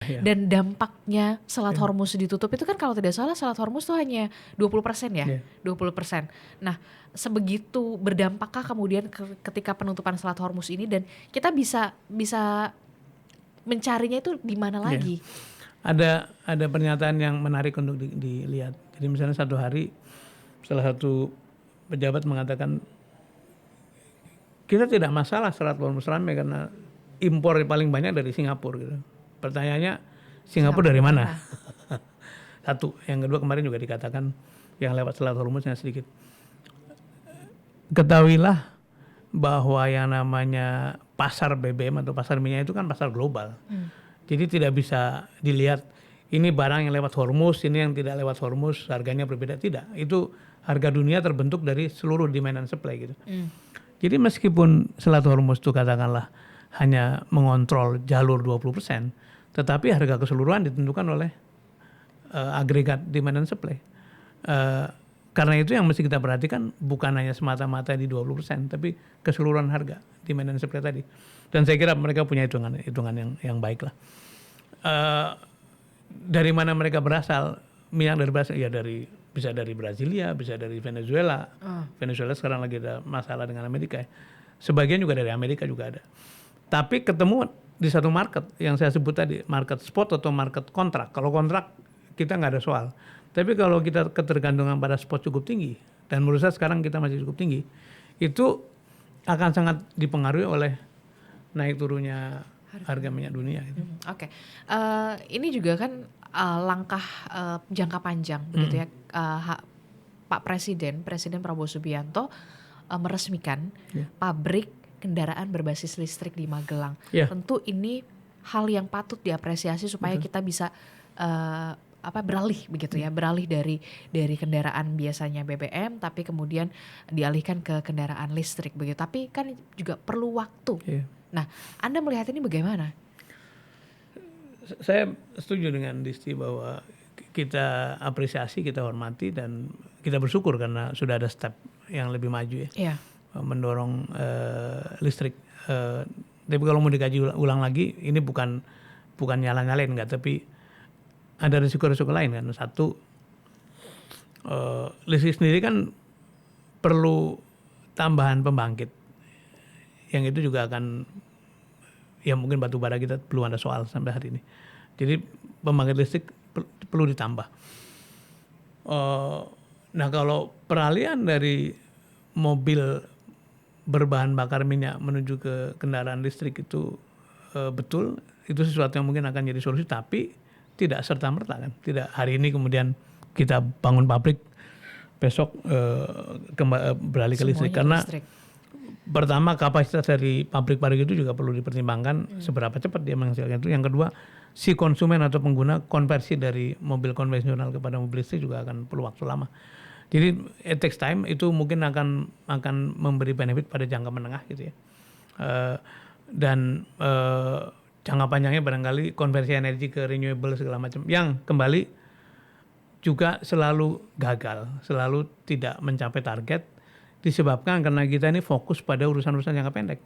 ya. Dan dampaknya Selat Hormuz ditutup itu kan kalau tidak salah Selat Hormuz tuh hanya 20% ya, 20%. Nah, sebegitu berdampakkah kemudian ketika penutupan Selat Hormuz ini, dan kita bisa mencarinya itu di mana lagi? Ada pernyataan yang menarik untuk dilihat. Jadi misalnya satu hari salah satu pejabat mengatakan kita tidak masalah Selat Hormuz ramai karena impor paling banyak dari Singapura gitu. Pertanyaannya Singapura dari mana? Satu. Yang kedua, kemarin juga dikatakan yang lewat Selat Hormuznya sedikit. Ketahuilah bahwa yang namanya pasar BBM atau pasar minyak itu kan pasar global. Jadi tidak bisa dilihat ini barang yang lewat Hormuz, ini yang tidak lewat Hormuz, harganya berbeda. Tidak. Itu harga dunia terbentuk dari seluruh demand and supply gitu. Jadi meskipun Selat Hormuz itu katakanlah hanya mengontrol jalur 20%, tetapi harga keseluruhan ditentukan oleh agregat demand and supply. Karena itu yang mesti kita perhatikan bukan hanya semata-mata di 20%, tapi keseluruhan harga demand and supply tadi. Dan saya kira mereka punya hitungan yang baik lah. Dari mana mereka berasal? Minyak dari berasal ya bisa dari Brasilia, bisa dari Venezuela. Venezuela sekarang lagi ada masalah dengan Amerika ya. Sebagian juga dari Amerika juga ada. Tapi ketemu di satu market yang saya sebut tadi, market spot atau market kontrak. Kalau kontrak kita nggak ada soal. Tapi kalau kita ketergantungan pada spot cukup tinggi, dan menurut saya sekarang kita masih cukup tinggi, itu akan sangat dipengaruhi oleh naik turunnya harga minyak dunia. Gitu. Oke. Ini juga kan langkah jangka panjang begitu ya. Pak Presiden Prabowo Subianto meresmikan pabrik kendaraan berbasis listrik di Magelang. Tentu ini hal yang patut diapresiasi supaya kita bisa beralih begitu ya, beralih dari kendaraan biasanya BBM tapi kemudian dialihkan ke kendaraan listrik begitu. Tapi kan juga perlu waktu. Nah, Anda melihat ini bagaimana? Saya setuju dengan Disti bahwa kita apresiasi, kita hormati, dan kita bersyukur karena sudah ada step yang lebih maju ya, mendorong listrik. Tapi kalau mau dikaji ulang lagi, ini bukan nyala-nyalain enggak, tapi ada risiko-risiko lain kan. Satu, listrik sendiri kan perlu tambahan pembangkit. Yang itu juga akan, ya mungkin batu bara kita belum ada soal sampai hari ini. Jadi pembangkit listrik perlu ditambah. Nah kalau peralihan dari mobil berbahan bakar minyak menuju ke kendaraan listrik itu betul, itu sesuatu yang mungkin akan jadi solusi, tapi tidak serta-merta kan. Tidak hari ini kemudian kita bangun pabrik, besok beralih ke listrik. Karena pertama kapasitas dari pabrik-pabrik itu juga perlu dipertimbangkan seberapa cepat dia menghasilkan itu. Yang kedua, si konsumen atau pengguna konversi dari mobil konvensional kepada mobil listrik juga akan perlu waktu lama. Jadi it takes time, itu mungkin akan memberi benefit pada jangka menengah gitu ya. Dan jangka panjangnya barangkali konversi energi ke renewable segala macam yang kembali juga selalu gagal, selalu tidak mencapai target. Disebabkan karena kita ini fokus pada urusan-urusan jangka pendek.